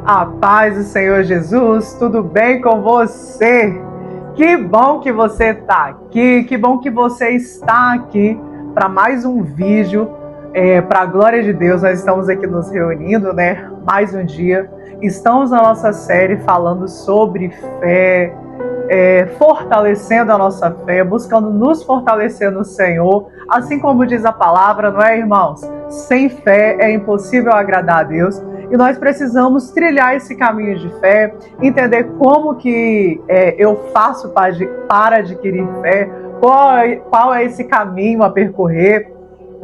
A paz do Senhor Jesus, tudo bem com você? Que bom que você está aqui, que bom que você está aqui para mais um vídeo, para a glória de Deus. Nós estamos aqui nos reunindo, né? Mais um dia. Estamos na nossa série falando sobre fé, fortalecendo a nossa fé, buscando nos fortalecer no Senhor, assim como diz a palavra, não é, irmãos? Sem fé é impossível agradar a Deus. E nós precisamos trilhar esse caminho de fé, entender como que eu faço para adquirir fé, qual é esse caminho a percorrer,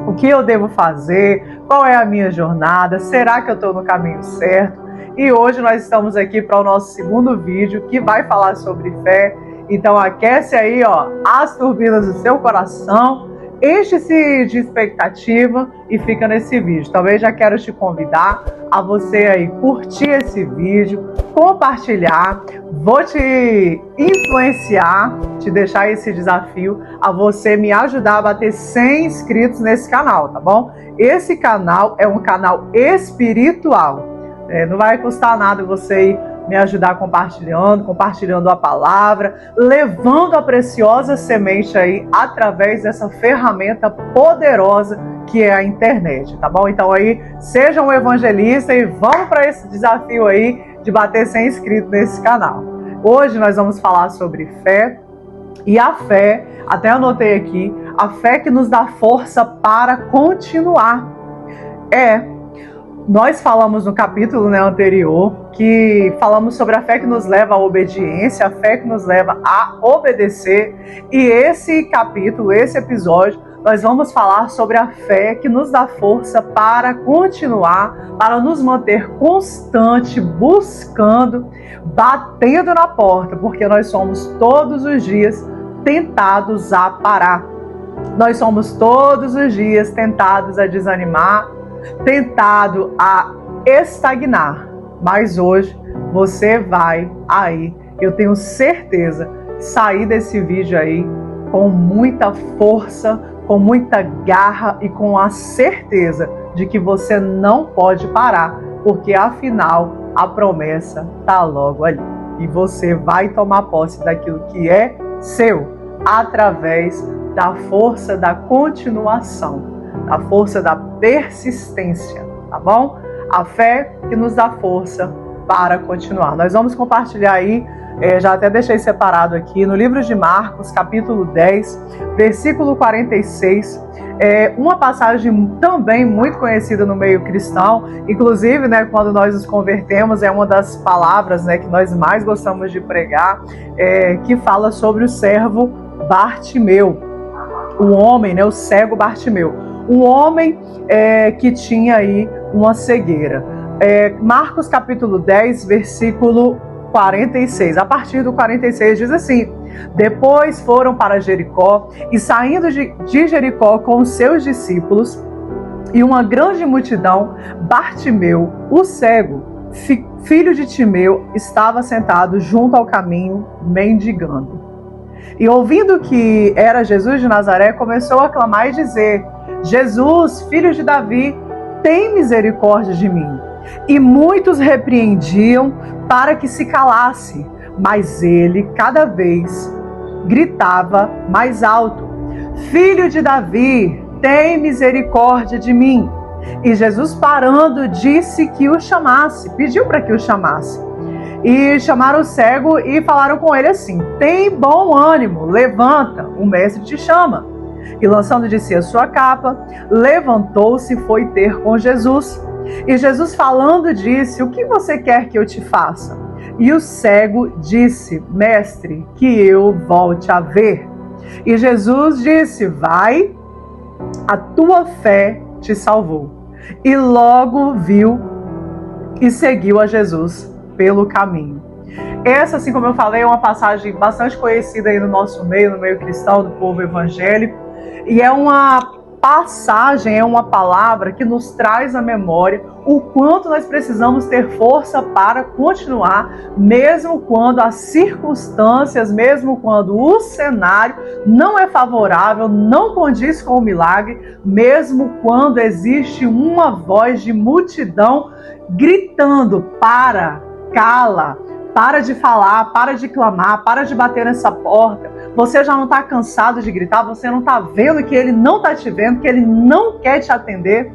o que eu devo fazer, qual é a minha jornada, será que eu estou no caminho certo? E hoje nós estamos aqui para o nosso segundo vídeo, que vai falar sobre fé. Então aquece aí, ó, as turbinas do seu coração, enche-se de expectativa e fica nesse vídeo. Também já quero te convidar a você aí curtir esse vídeo, compartilhar. Vou te influenciar, te deixar esse desafio a você me ajudar a bater 100 inscritos nesse canal, tá bom? Esse canal é um canal espiritual. Não vai custar nada você ir me ajudar compartilhando a palavra, levando a preciosa semente aí através dessa ferramenta poderosa que é a internet, tá bom? Então aí, seja um evangelista e vamos para esse desafio aí de bater 100 inscritos nesse canal. Hoje nós vamos falar sobre fé, e a fé, até anotei aqui, a fé que nos dá força para continuar. Nós falamos no capítulo anterior que falamos sobre a fé que nos leva à obediência, a fé que nos leva a obedecer. E esse capítulo, esse episódio, nós vamos falar sobre a fé que nos dá força para continuar, para nos manter constante, buscando, batendo na porta, porque nós somos todos os dias tentados a parar. Nós somos todos os dias tentados a desanimar, tentado a estagnar, mas hoje você vai aí, eu tenho certeza, sair desse vídeo aí com muita força, com muita garra e com a certeza de que você não pode parar, porque afinal a promessa está logo ali e você vai tomar posse daquilo que é seu através da força da continuação, a força da persistência, tá bom? A fé que nos dá força para continuar. Nós vamos compartilhar aí, já até deixei separado aqui, no livro de Marcos, capítulo 10, versículo 46, uma passagem também muito conhecida no meio cristão, inclusive, quando nós nos convertemos, é uma das palavras, que nós mais gostamos de pregar, que fala sobre o servo Bartimeu, o homem, o cego Bartimeu. Um homem que tinha aí uma cegueira. Marcos capítulo 10, versículo 46. A partir do 46 diz assim: depois foram para Jericó, e saindo de Jericó com os seus discípulos e uma grande multidão, Bartimeu, o cego, filho de Timeu, estava sentado junto ao caminho, mendigando. E ouvindo que era Jesus de Nazaré, começou a clamar e dizer: Jesus, filho de Davi, tem misericórdia de mim. E muitos repreendiam para que se calasse, mas ele cada vez gritava mais alto: Filho de Davi, tem misericórdia de mim. E Jesus, parando, disse que o chamasse, pediu para que o chamasse. E chamaram o cego e falaram com ele assim: tem bom ânimo, levanta, o mestre te chama. E lançando de si a sua capa, levantou-se e foi ter com Jesus. E Jesus falando disse: o que você quer que eu te faça? E o cego disse: mestre, que eu volte a ver. E Jesus disse: vai, a tua fé te salvou. E logo viu e seguiu a Jesus pelo caminho. Essa, assim como eu falei, é uma passagem bastante conhecida aí no nosso meio, no meio cristão, do povo evangélico. E é uma passagem, é uma palavra que nos traz à memória o quanto nós precisamos ter força para continuar, mesmo quando as circunstâncias, mesmo quando o cenário não é favorável, não condiz com o milagre, mesmo quando existe uma voz de multidão gritando: para, cala, para de falar, para de clamar, para de bater nessa porta. Você já não está cansado de gritar? Você não está vendo que ele não está te vendo, que ele não quer te atender?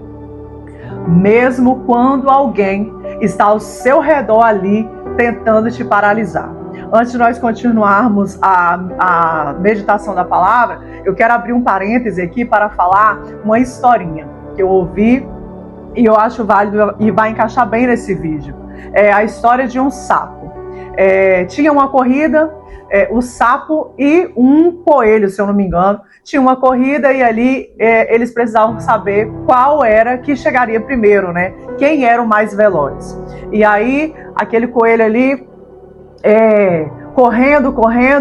Mesmo quando alguém está ao seu redor ali tentando te paralisar. Antes de nós continuarmos a meditação da palavra, eu quero abrir um parêntese aqui para falar uma historinha que eu ouvi e eu acho válido e vai encaixar bem nesse vídeo. É a história de um sapo. Tinha uma corrida, o sapo e um coelho, se eu não me engano, tinha uma corrida e ali eles precisavam saber qual era que chegaria primeiro, né? Quem era o mais veloz. E aí, aquele coelho ali, correndo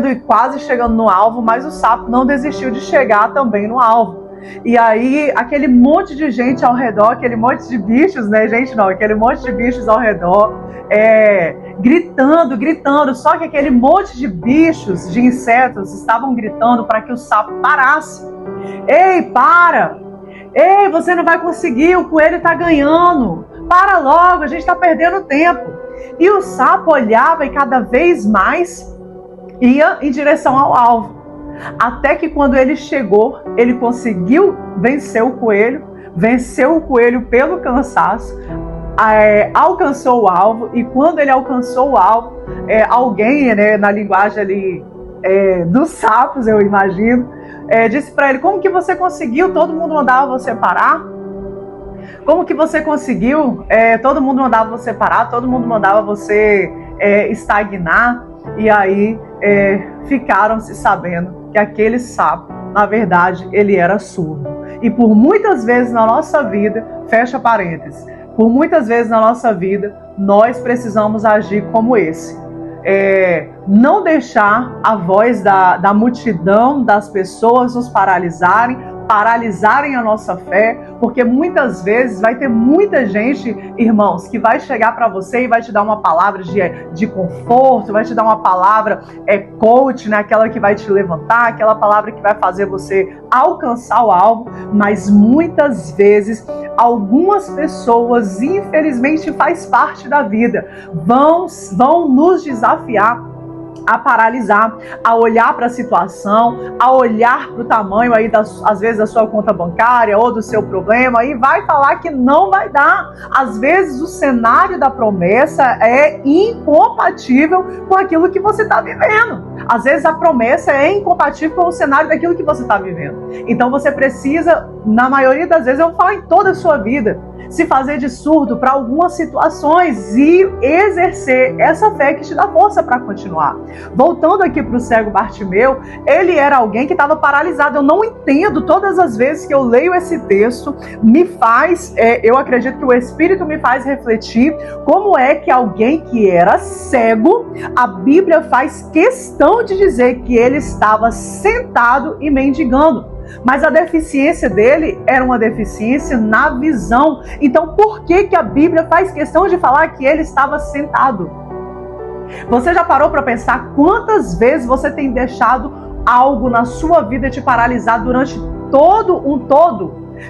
e quase chegando no alvo, mas o sapo não desistiu de chegar também no alvo. E aí, aquele monte de gente ao redor, aquele monte de bichos, né, gente? Não, aquele monte de bichos ao redor, gritando, só que aquele monte de bichos, de insetos, estavam gritando para que o sapo parasse. Ei, para! Ei, você não vai conseguir, o coelho está ganhando. Para logo, a gente está perdendo tempo. E o sapo olhava e cada vez mais ia em direção ao alvo. Até que quando ele chegou, ele conseguiu vencer o coelho, venceu o coelho pelo cansaço, alcançou o alvo, e quando ele alcançou o alvo, alguém, né, na linguagem ali dos sapos, eu imagino, disse para ele: como que você conseguiu? Todo mundo mandava você parar? Como que você conseguiu? Todo mundo mandava você parar, todo mundo mandava você estagnar. E aí ficaram se sabendo que aquele sapo, na verdade, ele era surdo. E por muitas vezes na nossa vida, fecha parênteses, por muitas vezes na nossa vida, nós precisamos agir como esse. Não deixar a voz da multidão, das pessoas nos paralisarem a nossa fé, porque muitas vezes vai ter muita gente, irmãos, que vai chegar para você e vai te dar uma palavra de conforto, vai te dar uma palavra coach, né? Aquela que vai te levantar, aquela palavra que vai fazer você alcançar o alvo, mas muitas vezes algumas pessoas, infelizmente faz parte da vida, vão nos desafiar a paralisar, a olhar para a situação, a olhar para o tamanho aí, às vezes, da sua conta bancária ou do seu problema, e vai falar que não vai dar. Às vezes o cenário da promessa é incompatível com aquilo que você está vivendo. Às vezes a promessa é incompatível com o cenário daquilo que você está vivendo. Então você precisa, na maioria das vezes, eu vou falar em toda a sua vida, se fazer de surdo para algumas situações e exercer essa fé que te dá força para continuar. Voltando aqui para o cego Bartimeu, ele era alguém que estava paralisado. Eu não entendo, todas as vezes que eu leio esse texto, me faz, eu acredito que o Espírito me faz refletir como é que alguém que era cego, a Bíblia faz questão de dizer que ele estava sentado e mendigando. Mas a deficiência dele era uma deficiência na visão. Então, por que a Bíblia faz questão de falar que ele estava sentado? Você já parou para pensar quantas vezes você tem deixado algo na sua vida te paralisar durante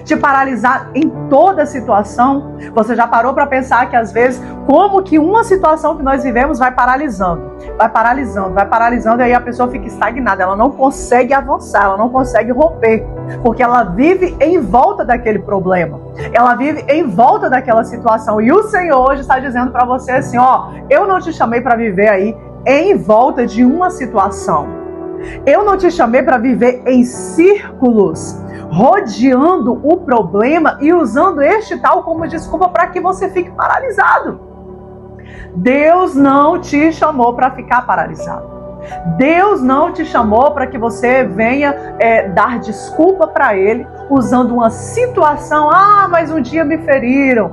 te paralisar em toda situação? Você já parou para pensar que às vezes, como que uma situação que nós vivemos vai paralisando, e aí a pessoa fica estagnada, ela não consegue avançar, ela não consegue romper, porque ela vive em volta daquele problema, ela vive em volta daquela situação. E o Senhor hoje está dizendo para você assim: eu não te chamei para viver aí em volta de uma situação, eu não te chamei para viver em círculos, rodeando o problema e usando este tal como desculpa para que você fique paralisado. Deus não te chamou para ficar paralisado. Deus não te chamou para que você venha dar desculpa para Ele usando uma situação. Mas um dia me feriram.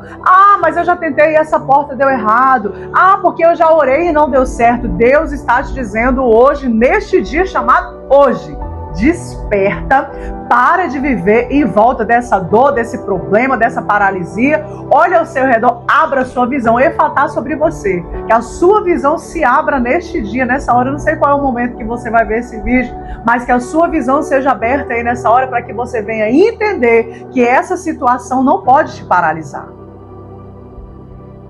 Mas eu já tentei e essa porta deu errado. Porque eu já orei e não deu certo. Deus está te dizendo hoje, neste dia chamado hoje, desperta, para de viver em volta dessa dor, desse problema, dessa paralisia. Olha ao seu redor, abra a sua visão, efatar sobre você. Que a sua visão se abra neste dia, nessa hora. Eu não sei qual é o momento que você vai ver esse vídeo, mas que a sua visão seja aberta aí nessa hora para que você venha entender que essa situação não pode te paralisar.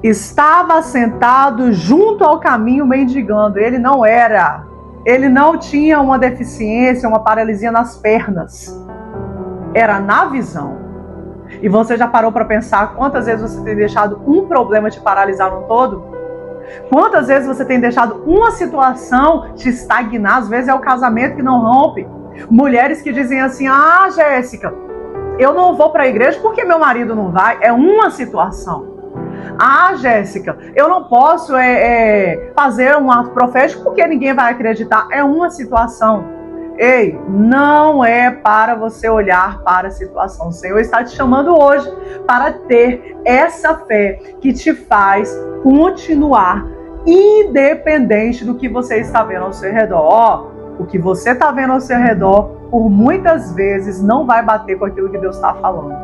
Estava sentado junto ao caminho mendigando. Ele não tinha uma deficiência, uma paralisia nas pernas. Era na visão. E você já parou para pensar quantas vezes você tem deixado um problema te paralisar no todo? Quantas vezes você tem deixado uma situação te estagnar? Às vezes é o casamento que não rompe. Mulheres que dizem assim: ah, Jéssica, eu não vou para a igreja porque meu marido não vai. É uma situação. Ah, Jéssica, eu não posso fazer um ato profético porque ninguém vai acreditar. É uma situação. Ei, não é para você olhar para a situação. O Senhor está te chamando hoje para ter essa fé que te faz continuar independente do que você está vendo ao seu redor. O que você está vendo ao seu redor, por muitas vezes, não vai bater com aquilo que Deus está falando.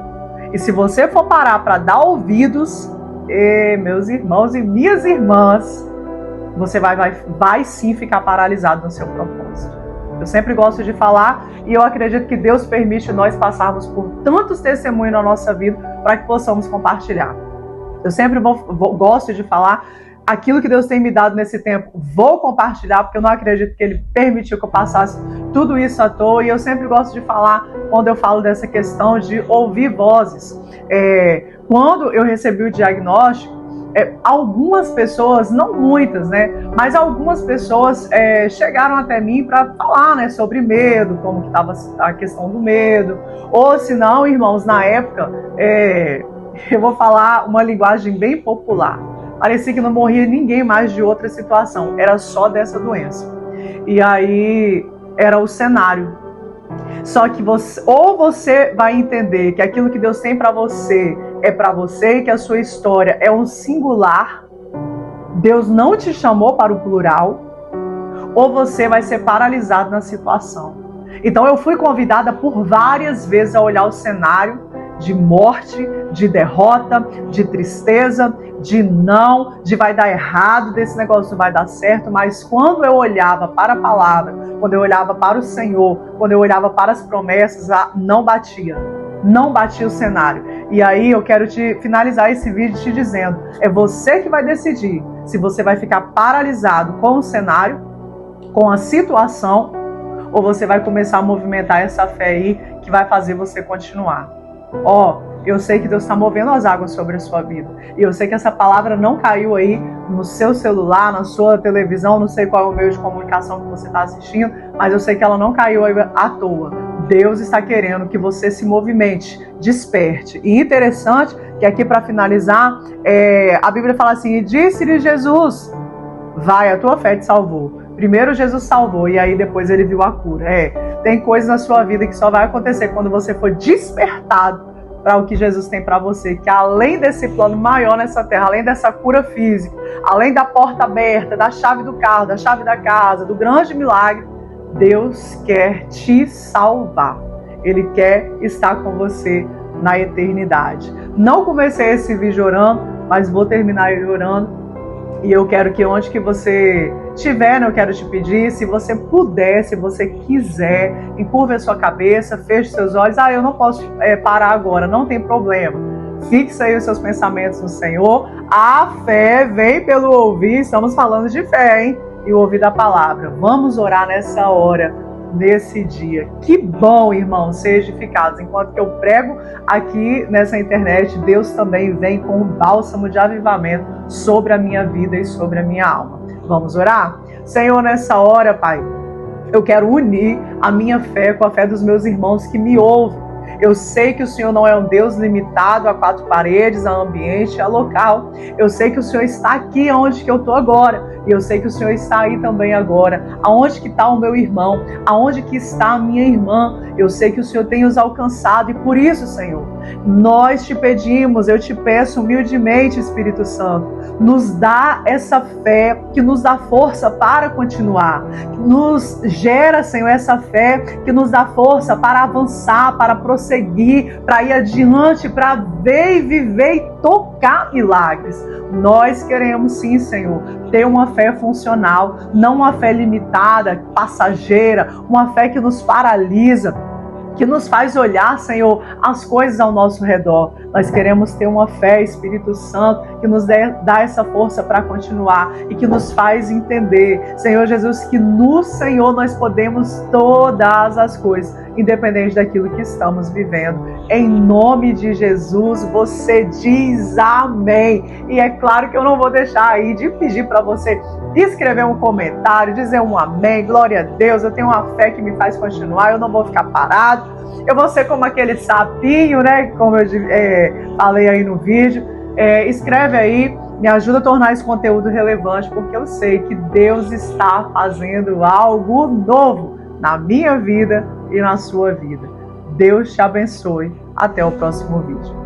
E se você for parar para dar ouvidos, meus irmãos e minhas irmãs, você vai sim ficar paralisado no seu propósito. Eu sempre gosto de falar e eu acredito que Deus permite nós passarmos por tantos testemunhos na nossa vida para que possamos compartilhar. Eu sempre gosto de falar aquilo que Deus tem me dado nesse tempo, vou compartilhar, porque eu não acredito que Ele permitiu que eu passasse tudo isso à toa. E eu sempre gosto de falar, quando eu falo dessa questão de ouvir vozes. Quando eu recebi o diagnóstico, algumas pessoas, não muitas, né, mas algumas pessoas chegaram até mim para falar, né, sobre medo, como que estava a questão do medo, ou se não, irmãos, na época, eu vou falar uma linguagem bem popular, parecia que não morria ninguém mais de outra situação, era só dessa doença. E aí era o cenário. Só que você vai entender que aquilo que Deus tem para você é para você, que a sua história é um singular, Deus não te chamou para o plural, ou você vai ser paralisado na situação. Então eu fui convidada por várias vezes a olhar o cenário de morte, de derrota, de tristeza, de não, de vai dar errado, desse negócio não vai dar certo, mas quando eu olhava para a palavra, quando eu olhava para o Senhor, quando eu olhava para as promessas, não batia o cenário. E aí eu quero te finalizar esse vídeo te dizendo, é você que vai decidir se você vai ficar paralisado com o cenário, com a situação, ou você vai começar a movimentar essa fé aí que vai fazer você continuar. Eu sei que Deus está movendo as águas sobre a sua vida. E eu sei que essa palavra não caiu aí no seu celular, na sua televisão, não sei qual é o meio de comunicação que você está assistindo, mas eu sei que ela não caiu aí à toa. Deus está querendo que você se movimente, desperte. E interessante que aqui para finalizar, a Bíblia fala assim, e disse-lhe Jesus, vai, a tua fé te salvou. Primeiro Jesus salvou e aí depois ele viu a cura. Tem coisas na sua vida que só vai acontecer quando você for despertado para o que Jesus tem para você, que além desse plano maior nessa terra, além dessa cura física, além da porta aberta, da chave do carro, da chave da casa, do grande milagre, Deus quer te salvar. Ele quer estar com você na eternidade. Não comecei esse vídeo orando, mas vou terminar ele orando. E eu quero que onde que você estiver, eu quero te pedir, se você puder, se você quiser, encurve a sua cabeça, feche seus olhos. Eu não posso parar agora, não tem problema. Fixa aí os seus pensamentos no Senhor. A fé vem pelo ouvir, estamos falando de fé, hein? E o ouvir da palavra. Vamos orar nessa hora, nesse dia. Que bom, irmãos, ser edificados. Enquanto que eu prego aqui nessa internet, Deus também vem com um bálsamo de avivamento sobre a minha vida e sobre a minha alma. Vamos orar? Senhor, nessa hora, Pai, eu quero unir a minha fé com a fé dos meus irmãos que me ouvem. Eu sei que o Senhor não é um Deus limitado a quatro paredes, a ambiente, a local. Eu sei que o Senhor está aqui onde que eu estou agora. E eu sei que o Senhor está aí também agora. Aonde que está o meu irmão? Aonde que está a minha irmã? Eu sei que o Senhor tem os alcançado e por isso, Senhor, nós te pedimos, eu te peço humildemente, Espírito Santo, nos dá essa fé que nos dá força para continuar, nos gera, Senhor, essa fé que nos dá força para avançar, para prosseguir, para ir adiante, para ver e viver e tocar milagres. Nós queremos sim, Senhor, ter uma fé funcional, não uma fé limitada, passageira, uma fé que nos paralisa, que nos faz olhar, Senhor, as coisas ao nosso redor. Nós queremos ter uma fé, Espírito Santo, que nos dá essa força para continuar e que nos faz entender, Senhor Jesus, que no Senhor nós podemos todas as coisas, independente daquilo que estamos vivendo. Em nome de Jesus, você diz amém. E é claro que eu não vou deixar aí de pedir para você escrever um comentário, dizer um amém, glória a Deus, eu tenho uma fé que me faz continuar, eu não vou ficar parado, eu vou ser como aquele sapinho, né, como eu falei aí no vídeo. Escreve aí, me ajuda a tornar esse conteúdo relevante, porque eu sei que Deus está fazendo algo novo na minha vida e na sua vida. Deus te abençoe. Até o próximo vídeo.